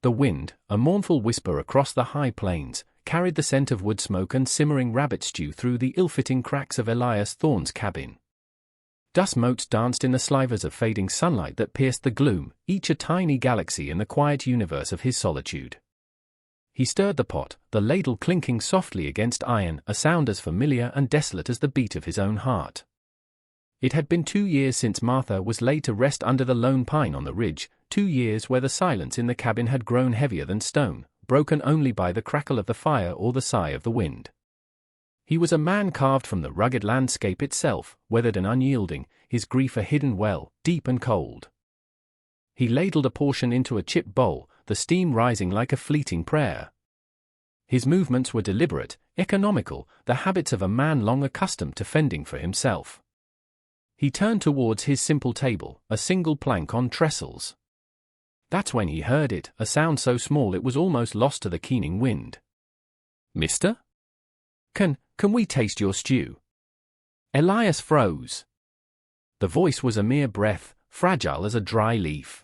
The wind, a mournful whisper across the high plains, carried the scent of wood smoke and simmering rabbit stew through the ill-fitting cracks of Elias Thorne's cabin. Dust motes danced in the slivers of fading sunlight that pierced the gloom, each a tiny galaxy in the quiet universe of his solitude. He stirred the pot, the ladle clinking softly against iron, a sound as familiar and desolate as the beat of his own heart. It had been 2 years since Martha was laid to rest under the lone pine on the ridge, 2 years where the silence in the cabin had grown heavier than stone, broken only by the crackle of the fire or the sigh of the wind. He was a man carved from the rugged landscape itself, weathered and unyielding, his grief a hidden well, deep and cold. He ladled a portion into a chip bowl, the steam rising like a fleeting prayer. His movements were deliberate, economical, the habits of a man long accustomed to fending for himself. He turned towards his simple table, a single plank on trestles. That's when he heard it, a sound so small it was almost lost to the keening wind. "Mister? Can we taste your stew?" Elias froze. The voice was a mere breath, fragile as a dry leaf.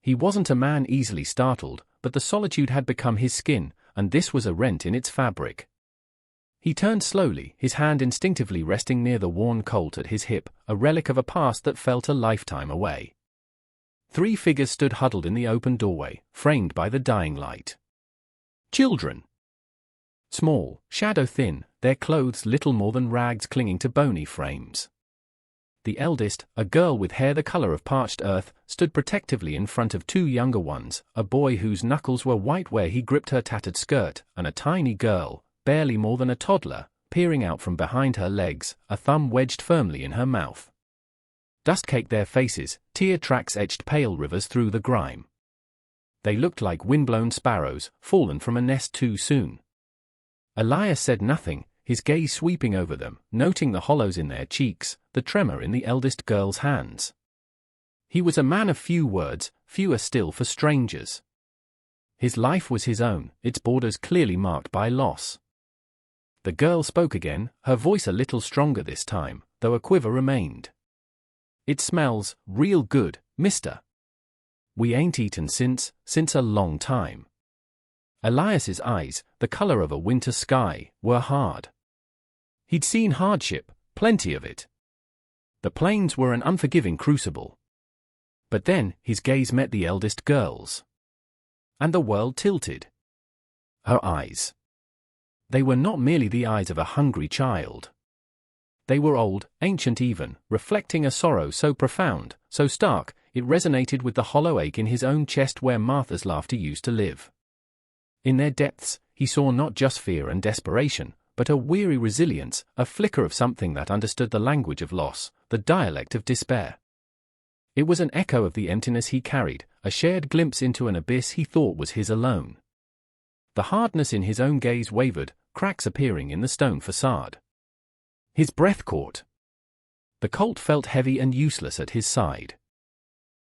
He wasn't a man easily startled, but the solitude had become his skin, and this was a rent in its fabric. He turned slowly, his hand instinctively resting near the worn colt at his hip, a relic of a past that felt a lifetime away. 3 figures stood huddled in the open doorway, framed by the dying light. Children. Small, shadow-thin, their clothes little more than rags clinging to bony frames. The eldest, a girl with hair the color of parched earth, stood protectively in front of 2 younger ones, a boy whose knuckles were white where he gripped her tattered skirt, and a tiny girl, barely more than a toddler, peering out from behind her legs, a thumb wedged firmly in her mouth. Dust caked their faces, tear tracks etched pale rivers through the grime. They looked like windblown sparrows, fallen from a nest too soon. Elias said nothing, his gaze sweeping over them, noting the hollows in their cheeks, the tremor in the eldest girl's hands. He was a man of few words, fewer still for strangers. His life was his own, its borders clearly marked by loss. The girl spoke again, her voice a little stronger this time, though a quiver remained. "It smells real good, mister. We ain't eaten since a long time." Elias's eyes, the color of a winter sky, were hard. He'd seen hardship, plenty of it. The plains were an unforgiving crucible. But then, his gaze met the eldest girl's. And the world tilted. Her eyes. They were not merely the eyes of a hungry child. They were old, ancient even, reflecting a sorrow so profound, so stark, it resonated with the hollow ache in his own chest where Martha's laughter used to live. In their depths, he saw not just fear and desperation, but a weary resilience, a flicker of something that understood the language of loss, the dialect of despair. It was an echo of the emptiness he carried, a shared glimpse into an abyss he thought was his alone. The hardness in his own gaze wavered, cracks appearing in the stone facade. His breath caught. The colt felt heavy and useless at his side.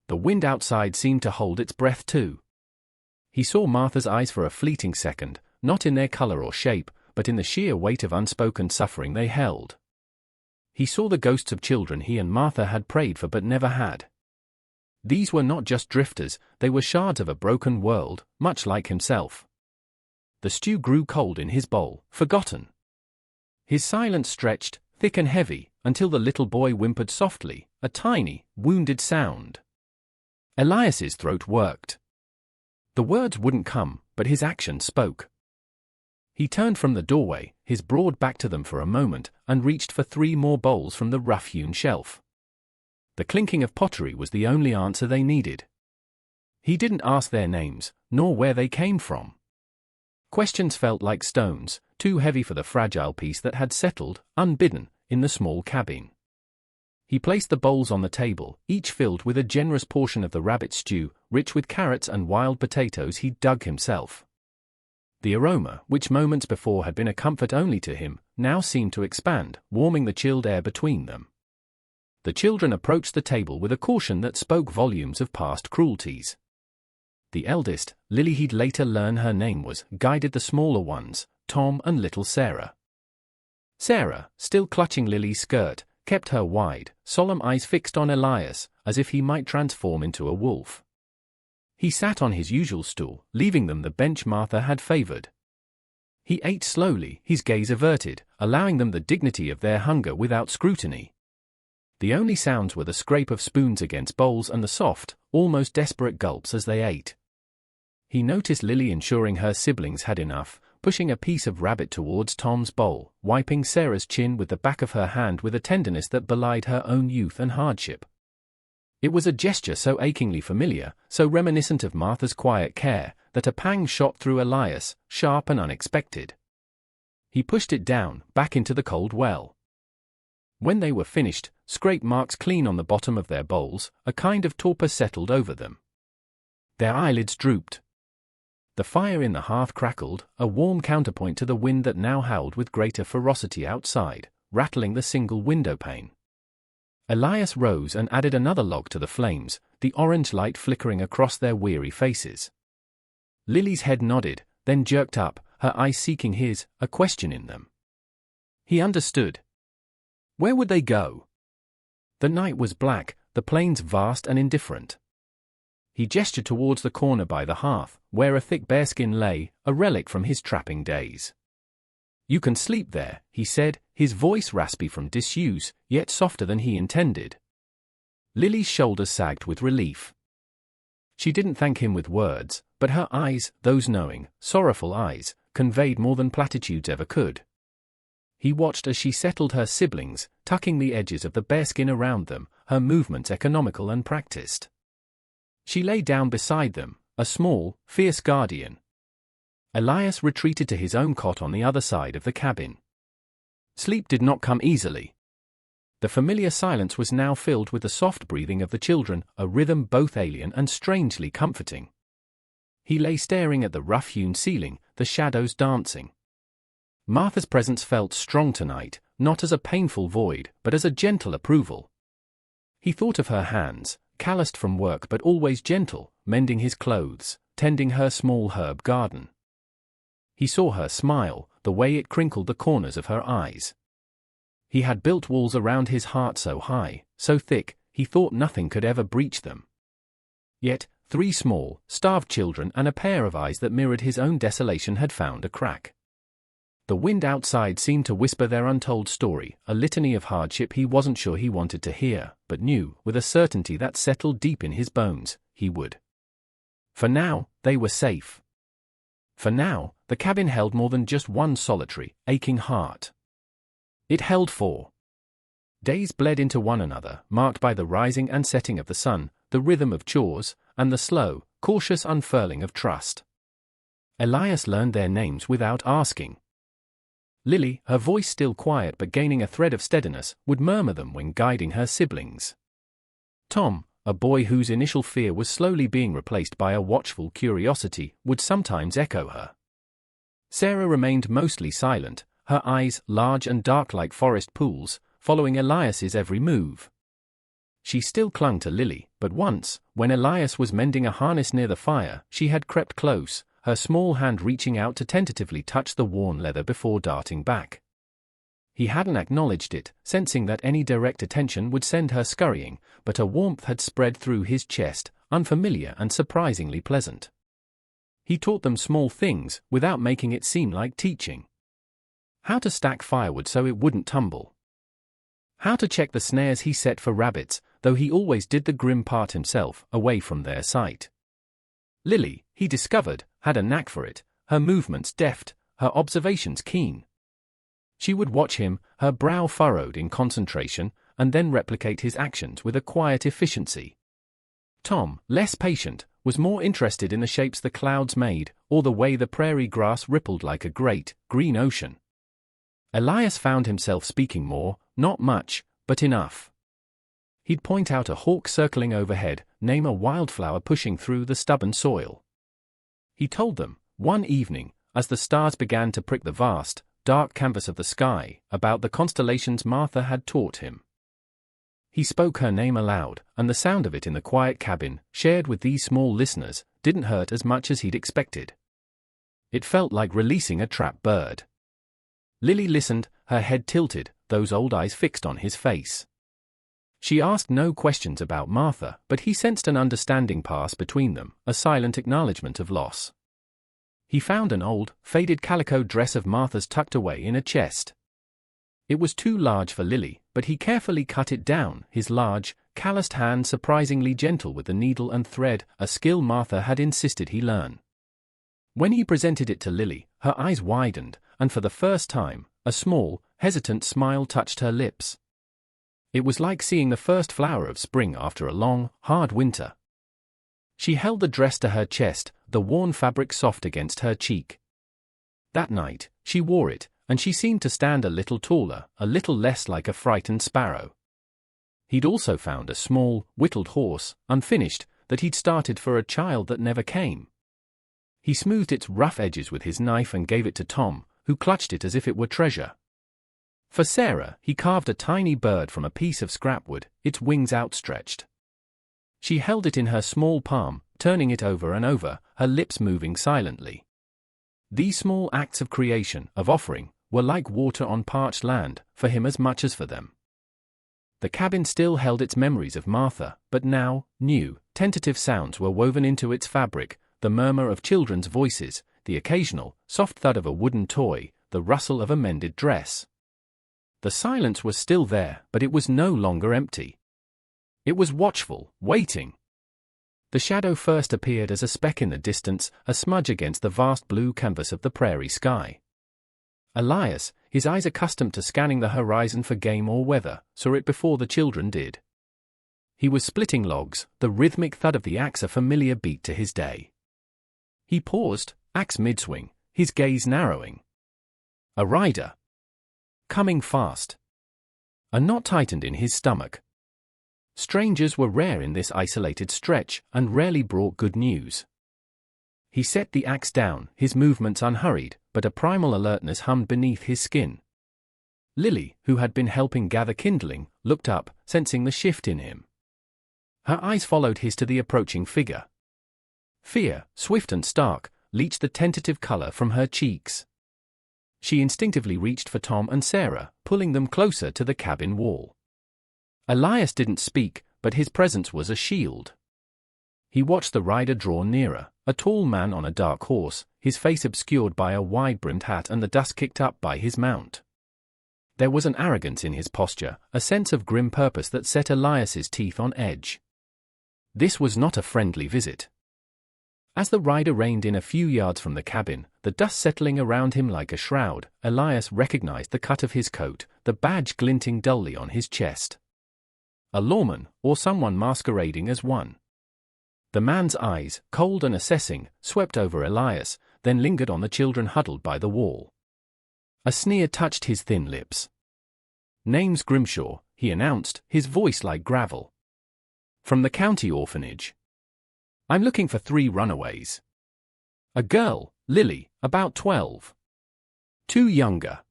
The wind outside seemed to hold its breath too. He saw Martha's eyes for a fleeting second, not in their color or shape, but in the sheer weight of unspoken suffering they held. He saw the ghosts of children he and Martha had prayed for but never had. These were not just drifters, they were shards of a broken world, much like himself. The stew grew cold in his bowl, forgotten. His silence stretched, thick and heavy, until the little boy whimpered softly, a tiny, wounded sound. Elias's throat worked. The words wouldn't come, but his action spoke. He turned from the doorway, his broad back to them for a moment, and reached for 3 more bowls from the rough-hewn shelf. The clinking of pottery was the only answer they needed. He didn't ask their names, nor where they came from. Questions felt like stones, too heavy for the fragile peace that had settled, unbidden, in the small cabin. He placed the bowls on the table, each filled with a generous portion of the rabbit stew, rich with carrots and wild potatoes he'd dug himself. The aroma, which moments before had been a comfort only to him, now seemed to expand, warming the chilled air between them. The children approached the table with a caution that spoke volumes of past cruelties. The eldest, Lily he'd later learn her name was, guided the smaller ones, Tom and little Sarah. Sarah, still clutching Lily's skirt, kept her wide, solemn eyes fixed on Elias, as if he might transform into a wolf. He sat on his usual stool, leaving them the bench Martha had favored. He ate slowly, his gaze averted, allowing them the dignity of their hunger without scrutiny. The only sounds were the scrape of spoons against bowls and the soft, almost desperate gulps as they ate. He noticed Lily ensuring her siblings had enough, pushing a piece of rabbit towards Tom's bowl, wiping Sarah's chin with the back of her hand with a tenderness that belied her own youth and hardship. It was a gesture so achingly familiar, so reminiscent of Martha's quiet care, that a pang shot through Elias, sharp and unexpected. He pushed it down, back into the cold well. When they were finished, scrape marks clean on the bottom of their bowls, a kind of torpor settled over them. Their eyelids drooped. The fire in the hearth crackled, a warm counterpoint to the wind that now howled with greater ferocity outside, rattling the single window pane. Elias rose and added another log to the flames, the orange light flickering across their weary faces. Lily's head nodded, then jerked up, her eyes seeking his, a question in them. He understood. Where would they go? The night was black, the plains vast and indifferent. He gestured towards the corner by the hearth, where a thick bearskin lay, a relic from his trapping days. You can sleep there, he said, his voice raspy from disuse, yet softer than he intended. Lily's shoulders sagged with relief. She didn't thank him with words, but her eyes, those knowing, sorrowful eyes, conveyed more than platitudes ever could. He watched as she settled her siblings, tucking the edges of the bearskin around them, her movements economical and practiced. She lay down beside them, a small, fierce guardian. Elias retreated to his own cot on the other side of the cabin. Sleep did not come easily. The familiar silence was now filled with the soft breathing of the children, a rhythm both alien and strangely comforting. He lay staring at the rough-hewn ceiling, the shadows dancing. Martha's presence felt strong tonight, not as a painful void, but as a gentle approval. He thought of her hands, calloused from work but always gentle, mending his clothes, tending her small herb garden. He saw her smile, the way it crinkled the corners of her eyes. He had built walls around his heart so high, so thick, he thought nothing could ever breach them. Yet, 3 small, starved children and a pair of eyes that mirrored his own desolation had found a crack. The wind outside seemed to whisper their untold story, a litany of hardship he wasn't sure he wanted to hear, but knew, with a certainty that settled deep in his bones, he would. For now, they were safe. For now, the cabin held more than just one solitary, aching heart. It held 4. Days bled into one another, marked by the rising and setting of the sun, the rhythm of chores, and the slow, cautious unfurling of trust. Elias learned their names without asking. Lily, her voice still quiet but gaining a thread of steadiness, would murmur them when guiding her siblings. Tom, a boy whose initial fear was slowly being replaced by a watchful curiosity, would sometimes echo her. Sarah remained mostly silent, her eyes large and dark like forest pools, following Elias's every move. She still clung to Lily, but once, when Elias was mending a harness near the fire, she had crept close, her small hand reaching out to tentatively touch the worn leather before darting back. He hadn't acknowledged it, sensing that any direct attention would send her scurrying, but a warmth had spread through his chest, unfamiliar and surprisingly pleasant. He taught them small things, without making it seem like teaching. How to stack firewood so it wouldn't tumble. How to check the snares he set for rabbits, though he always did the grim part himself, away from their sight. Lily, he discovered, had a knack for it, her movements deft, her observations keen. She would watch him, her brow furrowed in concentration, and then replicate his actions with a quiet efficiency. Tom, less patient, was more interested in the shapes the clouds made, or the way the prairie grass rippled like a great, green ocean. Elias found himself speaking more, not much, but enough. He'd point out a hawk circling overhead, name a wildflower pushing through the stubborn soil. He told them, one evening, as the stars began to prick the vast, dark canvas of the sky, about the constellations Martha had taught him. He spoke her name aloud, and the sound of it in the quiet cabin, shared with these small listeners, didn't hurt as much as he'd expected. It felt like releasing a trapped bird. Lily listened, her head tilted, those old eyes fixed on his face. She asked no questions about Martha, but he sensed an understanding pass between them, a silent acknowledgement of loss. He found an old, faded calico dress of Martha's tucked away in a chest. It was too large for Lily, but he carefully cut it down, his large, calloused hand surprisingly gentle with the needle and thread, a skill Martha had insisted he learn. When he presented it to Lily, her eyes widened, and for the first time, a small, hesitant smile touched her lips. It was like seeing the first flower of spring after a long, hard winter. She held the dress to her chest, the worn fabric soft against her cheek. That night, she wore it, and she seemed to stand a little taller, a little less like a frightened sparrow. He'd also found a small, whittled horse, unfinished, that he'd started for a child that never came. He smoothed its rough edges with his knife and gave it to Tom, who clutched it as if it were treasure. For Sarah, he carved a tiny bird from a piece of scrapwood, its wings outstretched. She held it in her small palm, turning it over and over, her lips moving silently. These small acts of creation, of offering, were like water on parched land, for him as much as for them. The cabin still held its memories of Martha, but now, new, tentative sounds were woven into its fabric, the murmur of children's voices, the occasional, soft thud of a wooden toy, the rustle of a mended dress. The silence was still there, but it was no longer empty. It was watchful, waiting. The shadow first appeared as a speck in the distance, a smudge against the vast blue canvas of the prairie sky. Elias, his eyes accustomed to scanning the horizon for game or weather, saw it before the children did. He was splitting logs, the rhythmic thud of the axe a familiar beat to his day. He paused, axe mid-swing, his gaze narrowing. A rider. Coming fast. A knot tightened in his stomach. Strangers were rare in this isolated stretch, and rarely brought good news. He set the axe down, his movements unhurried, but a primal alertness hummed beneath his skin. Lily, who had been helping gather kindling, looked up, sensing the shift in him. Her eyes followed his to the approaching figure. Fear, swift and stark, leached the tentative color from her cheeks. She instinctively reached for Tom and Sarah, pulling them closer to the cabin wall. Elias didn't speak, but his presence was a shield. He watched the rider draw nearer, a tall man on a dark horse, his face obscured by a wide-brimmed hat and the dust kicked up by his mount. There was an arrogance in his posture, a sense of grim purpose that set Elias's teeth on edge. This was not a friendly visit. As the rider reined in a few yards from the cabin, the dust settling around him like a shroud, Elias recognized the cut of his coat, the badge glinting dully on his chest. A lawman, or someone masquerading as one. The man's eyes, cold and assessing, swept over Elias, then lingered on the children huddled by the wall. A sneer touched his thin lips. "Name's Grimshaw," he announced, his voice like gravel. "From the county orphanage. I'm looking for 3 runaways. A girl, Lily, about 12. 2 younger.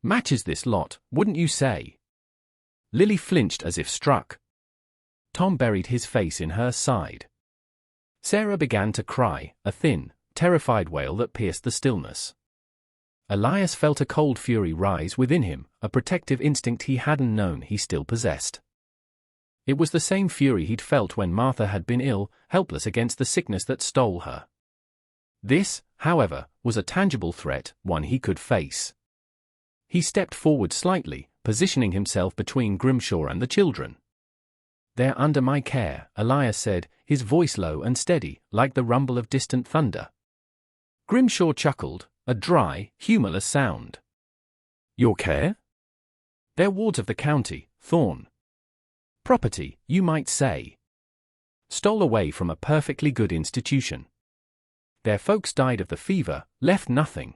Matches this lot, wouldn't you say?" Lily flinched as if struck. Tom buried his face in her side. Sarah began to cry, a thin, terrified wail that pierced the stillness. Elias felt a cold fury rise within him, a protective instinct he hadn't known he still possessed. It was the same fury he'd felt when Martha had been ill, helpless against the sickness that stole her. This, however, was a tangible threat, one he could face. He stepped forward slightly, positioning himself between Grimshaw and the children. "They're under my care," Elias said, his voice low and steady, like the rumble of distant thunder. Grimshaw chuckled, a dry, humorless sound. "Your care?" "They're wards of the county, Thorn. Property, you might say. Stole away from a perfectly good institution. Their folks died of the fever, left nothing.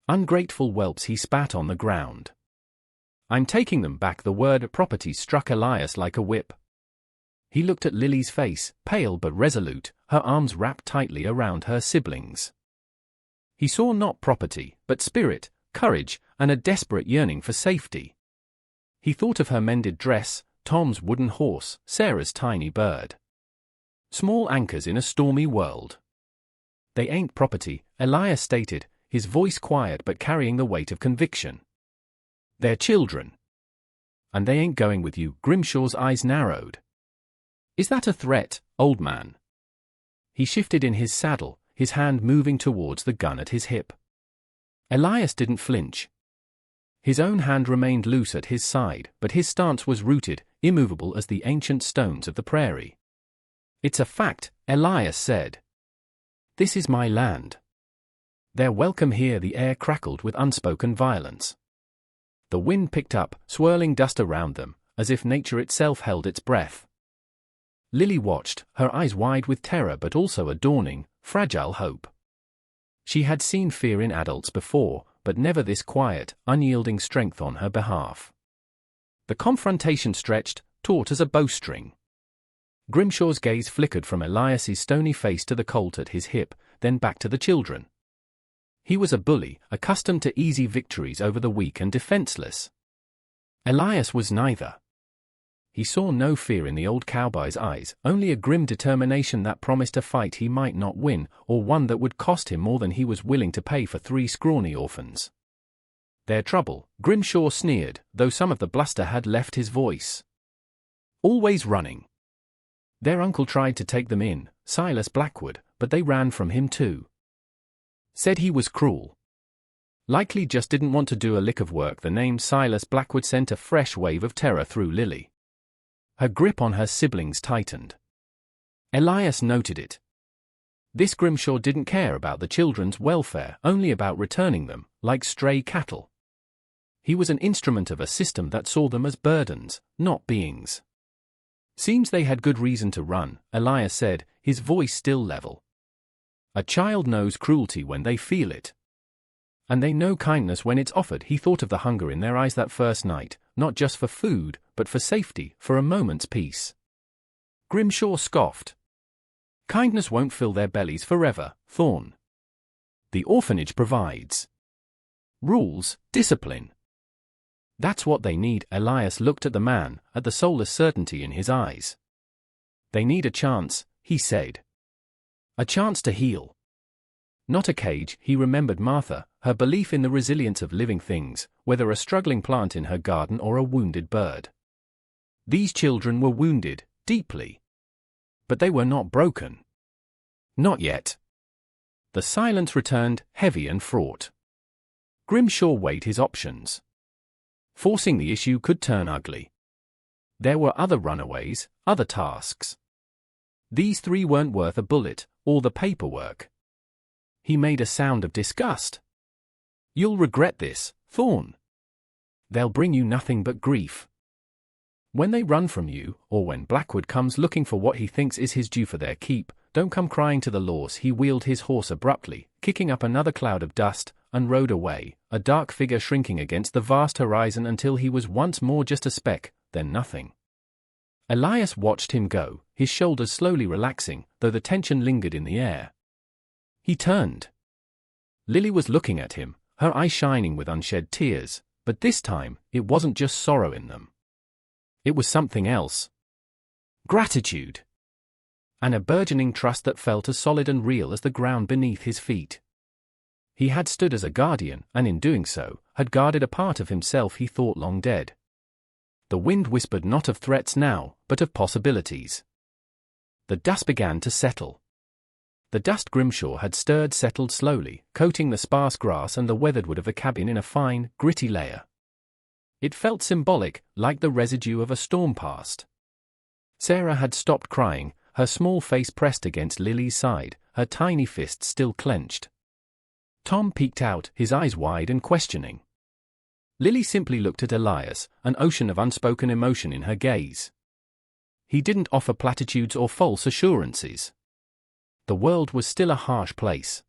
Ungrateful whelps," he spat on the ground. "I'm taking them back." The word property struck Elias like a whip. He looked at Lily's face, pale but resolute, her arms wrapped tightly around her siblings. He saw not property, but spirit, courage, and a desperate yearning for safety. He thought of her mended dress, Tom's wooden horse, Sarah's tiny bird. Small anchors in a stormy world. "They ain't property," Elias stated, his voice quiet but carrying the weight of conviction. "They're children. And they ain't going with you. Grimshaw's eyes narrowed. Is that a threat, old man? He shifted in his saddle, his hand moving towards the gun at his hip. Elias didn't flinch. His own hand remained loose at his side, but his stance was rooted, immovable as the ancient stones of the prairie. It's a fact, Elias said. This is my land. They're welcome here. The air crackled with unspoken violence. The wind picked up, swirling dust around them, as if nature itself held its breath. Lily watched, her eyes wide with terror but also a dawning, fragile hope. She had seen fear in adults before, but never this quiet, unyielding strength on her behalf. The confrontation stretched, taut as a bowstring. Grimshaw's gaze flickered from Elias's stony face to the colt at his hip, then back to the children. He was a bully, accustomed to easy victories over the weak and defenseless. Elias was neither. He saw no fear in the old cowboy's eyes, only a grim determination that promised a fight he might not win, or one that would cost him more than he was willing to pay for 3 scrawny orphans. Their trouble, Grimshaw sneered, though some of the bluster had left his voice. Always running. Their uncle tried to take them in, Silas Blackwood, but they ran from him too. Said he was cruel. Likely just didn't want to do a lick of work. The name Silas Blackwood sent a fresh wave of terror through Lily. Her grip on her siblings tightened. Elias noted it. This Grimshaw didn't care about the children's welfare, only about returning them, like stray cattle. He was an instrument of a system that saw them as burdens, not beings. Seems they had good reason to run, Elias said, his voice still level. A child knows cruelty when they feel it. And they know kindness when it's offered. He thought of the hunger in their eyes that first night, not just for food, but for safety, for a moment's peace. Grimshaw scoffed. Kindness won't fill their bellies forever, Thorn. The orphanage provides rules, discipline. That's what they need. Elias looked at the man, at the soulless certainty in his eyes. They need a chance, he said. A chance to heal. Not a cage. He remembered Martha, her belief in the resilience of living things, whether a struggling plant in her garden or a wounded bird. These children were wounded, deeply. But they were not broken. Not yet. The silence returned, heavy and fraught. Grimshaw weighed his options. Forcing the issue could turn ugly. There were other runaways, other tasks. These 3 weren't worth a bullet, or the paperwork. He made a sound of disgust. You'll regret this, Thorn. They'll bring you nothing but grief. When they run from you, or when Blackwood comes looking for what he thinks is his due for their keep, don't come crying to the laws. He wheeled his horse abruptly, kicking up another cloud of dust, and rode away, a dark figure shrinking against the vast horizon until he was once more just a speck, then nothing. Elias watched him go, his shoulders slowly relaxing, though the tension lingered in the air. He turned. Lily was looking at him, her eyes shining with unshed tears, but this time, it wasn't just sorrow in them. It was something else. Gratitude. And a burgeoning trust that felt as solid and real as the ground beneath his feet. He had stood as a guardian, and in doing so, had guarded a part of himself he thought long dead. The wind whispered not of threats now, but of possibilities. The dust began to settle. The dust Grimshaw had stirred settled slowly, coating the sparse grass and the weathered wood of the cabin in a fine, gritty layer. It felt symbolic, like the residue of a storm past. Sarah had stopped crying, her small face pressed against Lily's side, her tiny fists still clenched. Tom peeked out, his eyes wide and questioning. Lily simply looked at Elias, an ocean of unspoken emotion in her gaze. He didn't offer platitudes or false assurances. The world was still a harsh place.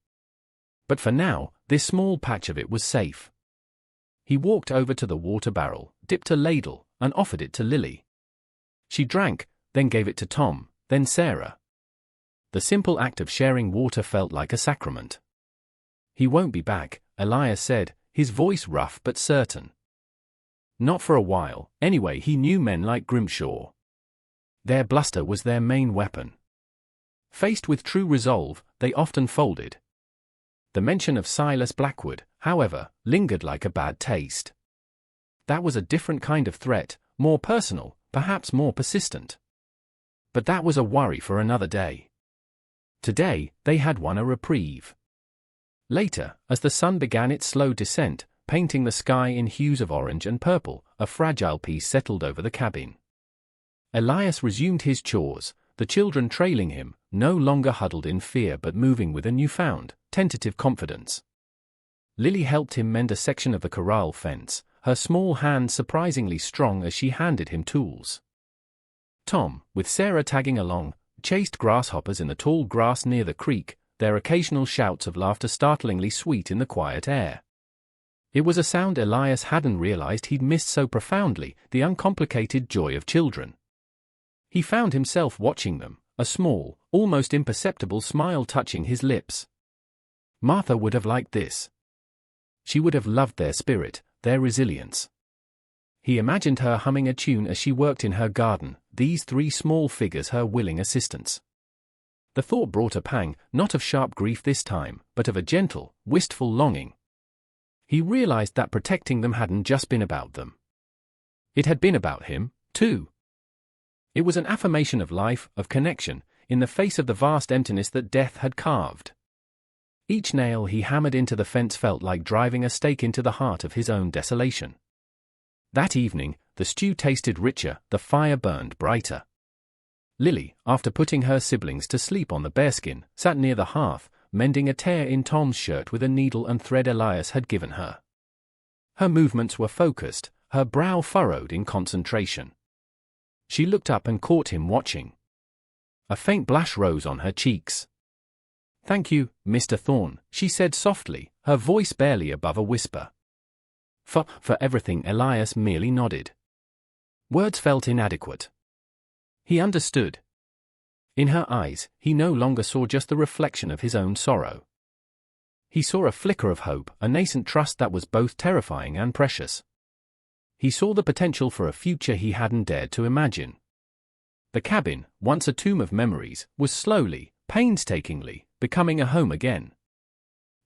But for now, this small patch of it was safe. He walked over to the water barrel, dipped a ladle, and offered it to Lily. She drank, then gave it to Tom, then Sarah. The simple act of sharing water felt like a sacrament. He won't be back, Elias said, his voice rough but certain. Not for a while, anyway. He knew men like Grimshaw. Their bluster was their main weapon. Faced with true resolve, they often folded. The mention of Silas Blackwood, however, lingered like a bad taste. That was a different kind of threat, more personal, perhaps more persistent. But that was a worry for another day. Today, they had won a reprieve. Later, as the sun began its slow descent, painting the sky in hues of orange and purple, a fragile peace settled over the cabin. Elias resumed his chores, the children trailing him, no longer huddled in fear but moving with a newfound, tentative confidence. Lily helped him mend a section of the corral fence, her small hands surprisingly strong as she handed him tools. Tom, with Sarah tagging along, chased grasshoppers in the tall grass near the creek, their occasional shouts of laughter startlingly sweet in the quiet air. It was a sound Elias hadn't realized he'd missed so profoundly, the uncomplicated joy of children. He found himself watching them, a small, almost imperceptible smile touching his lips. Martha would have liked this. She would have loved their spirit, their resilience. He imagined her humming a tune as she worked in her garden, these three small figures her willing assistants. The thought brought a pang, not of sharp grief this time, but of a gentle, wistful longing. He realized that protecting them hadn't just been about them. It had been about him, too. It was an affirmation of life, of connection, in the face of the vast emptiness that death had carved. Each nail he hammered into the fence felt like driving a stake into the heart of his own desolation. That evening, the stew tasted richer, the fire burned brighter. Lily, after putting her siblings to sleep on the bearskin, sat near the hearth, mending a tear in Tom's shirt with a needle and thread Elias had given her. Her movements were focused, her brow furrowed in concentration. She looked up and caught him watching. A faint blush rose on her cheeks. "Thank you, Mr. Thorne," she said softly, her voice barely above a whisper. For everything." Elias merely nodded. Words felt inadequate. He understood. In her eyes, he no longer saw just the reflection of his own sorrow. He saw a flicker of hope, a nascent trust that was both terrifying and precious. He saw the potential for a future he hadn't dared to imagine. The cabin, once a tomb of memories, was slowly, painstakingly, becoming a home again.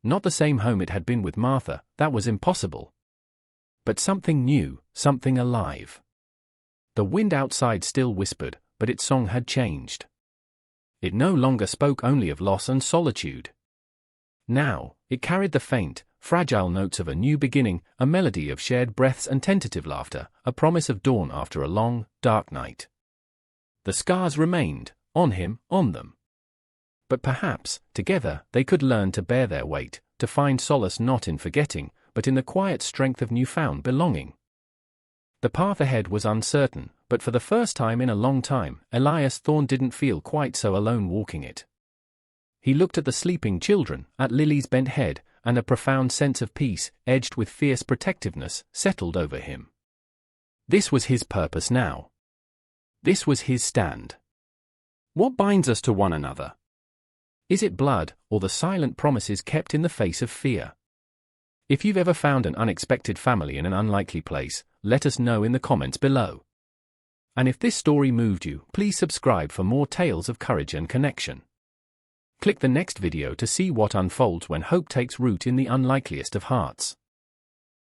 Not the same home it had been with Martha, that was impossible. But something new, something alive. The wind outside still whispered, but its song had changed. It no longer spoke only of loss and solitude. Now, it carried the faint, fragile notes of a new beginning, a melody of shared breaths and tentative laughter, a promise of dawn after a long, dark night. The scars remained, on him, on them. But perhaps, together, they could learn to bear their weight, to find solace not in forgetting, but in the quiet strength of newfound belonging. The path ahead was uncertain, but for the first time in a long time, Elias Thorne didn't feel quite so alone walking it. He looked at the sleeping children, at Lily's bent head, and a profound sense of peace, edged with fierce protectiveness, settled over him. This was his purpose now. This was his stand. What binds us to one another? Is it blood, or the silent promises kept in the face of fear? If you've ever found an unexpected family in an unlikely place, let us know in the comments below. And if this story moved you, please subscribe for more tales of courage and connection. Click the next video to see what unfolds when hope takes root in the unlikeliest of hearts.